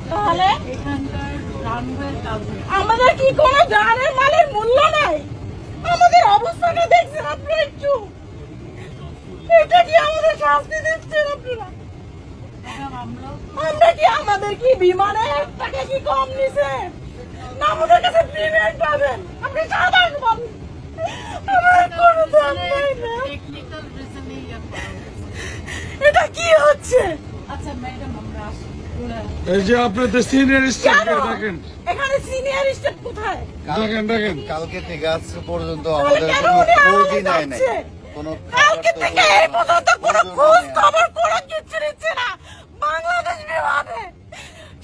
তাহলে আমাদের কি কোনো জানের মালের মূল্য নাই? আমাদের অবস্থাটা দেখছেন আপনারা একটু? এটা কি আমাদের শাস্তি দিচ্ছেন আপনারা? আমরা কি আমাদের কি বিমানের টাকা কি কম নিছে না আমাদের কাছে পেমেন্ট পাবেন? আপনি সাধারণ মানুষ, আমার কোনো দাম নাই না। এটা কি হচ্ছে? আচ্ছা ম্যাডাম আমরা আসি। এই যে আপনাদের সিনিয়র স্টাফ দেখেন, এখানে সিনিয়র স্টাফ কোথায়? দেখেন কালকে থেকে আজ পর্যন্ত আমাদের কোনো খোঁজই নেয় নাই। কালকে থেকে এই পর্যন্ত কোনো খোঁজ খবর কোনো কিছু নিচ্ছে না বাংলাদেশ বিমানে।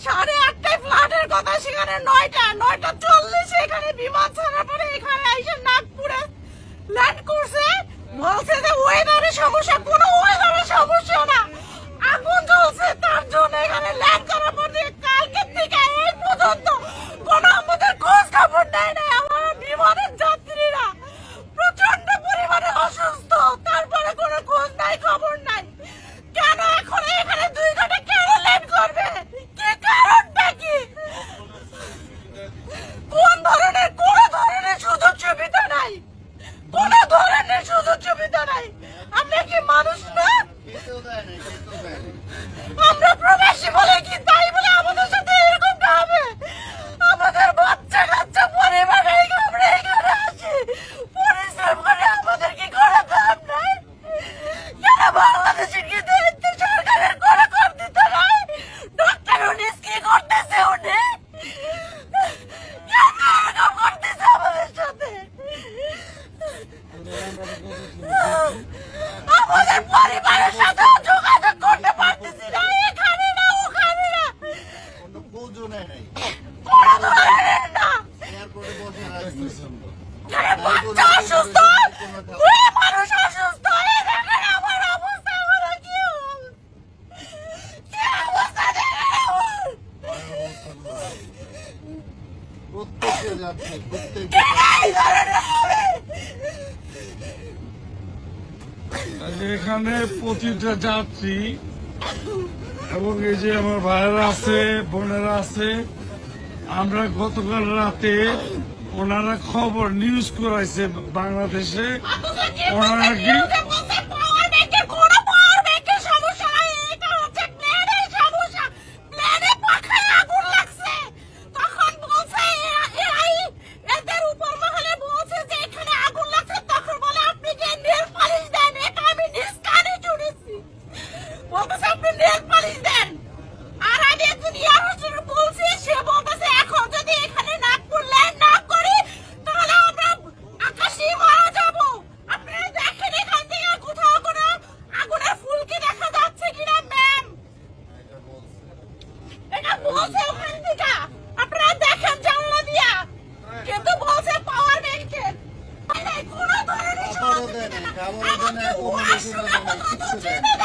8:30টায় ফ্লাইটের কথা, সেখানে 9:40 এখানে বিমান ছাড়ার পরে এখানে এসে নাগপুরে ল্যান্ড করছে। বলছে যে ওয়েদারের সমস্যা, কোনো ওয়েদারের সমস্যা না, আগুন জ্বলছে তার জন্য এখানে ল্যান্ড করার পর থেকে কালকে থেকে এই পর্যন্ত কোনো আমাদের খোঁজ খবর নেয় না। আমার বিমানের যাত্রীরা প্রচন্ড পরিমাণে অসুস্থ, তারপরে কোনো খোঁজ নাই খবর নাই। কেন এখন এখানে 2 ঘন্টা কেন ল্যান্ড করবে? কি কারণটা কি? কোন ধরনের কোনো ধরনের সুযোগ সুবিধা নাই, কোনো ধরনের সুযোগ সুবিধা নাই। আমরা কি মানুষ না? আমরা প্রবাসী বলে কি তাই বলে আমাদের সাথে এরকমটা হবে? আমাদের বাচ্চা কাচ্চা পরিবার আমরা এখানে আসি পরিশ্রম করে, আমাদের কি করা দাম নাই? কেন বাংলাদেশের কি দায়িত্ব সরকারের কোনো কর দিতে নাই? ডক্টর উনিস কি করতেছে? উনি কেন এরকম করতেছে আমাদের সাথে? আমাদের পরিবারের সাথে যোগাযোগ করতে পারতেছি না, এখানে না ওখানে না, কোনো খোঁজও নেয় নাই। কোনো ধরনের না। এয়ারপোর্টে বসে রাখছে। আরে বাচ্চা অসুস্থ, মেয়ে মানুষ অসুস্থ, এই দেখেন আমার অবস্থা, আমার কি হবে? কি অবস্থা দেখেন আমার? প্রত্যেকে যাচ্ছে, প্রত্যেকে। এই ধরনের হবে? এখানে প্রতিটা যাত্রী এবং এই যে আমার ভাইয়েরা আছে, বোনেরা আছে, আমরা গতকাল রাতে ওনারা খবর নিউজ করাইছে বাংলাদেশে, আপনারা কি ওনারা কি বলছে পাওয়ার ব্যাংকের কোনো পাওয়ার ব্যাংকের সমস্যা নাই, এটা হচ্ছে প্লেনের সমস্যা। প্লেনে পাখায় আগুন লাগছে, তখন বলছে এরাই এদের উপর মহলে বলছে যে এখানে আগুন লাগছে, তখন বলে আপনি যে নেল পালিশ দেন, এটা আমি নিজ কানে শুনেছি। বলতেছে আপনি নেল পালিশ দেন, আর আমি একজন ইয়ারোস্টার বলছি, সে বলতেছে এখন যদি এখানে নাগপুর ল্যান্ড না করি তাহলে আমরা আকাশেই মারা যাব। আপনারা দেখেন এখান থেকে কোথাও কোনো আগুনের ফুলকি দেখা যাচ্ছে কিনা ম্যাম? এটা বলছে ওখান থেকে, আপনারা দেখেন জানলা দিয়া, কিন্তু বলছে পাওয়ার ব্যাংকের কোনো ধরনের খাবারও দেয় নাই, খাবারও দেয় নাই, accommodation ও দেয় নাই, কিচ্ছু দেয় নাই।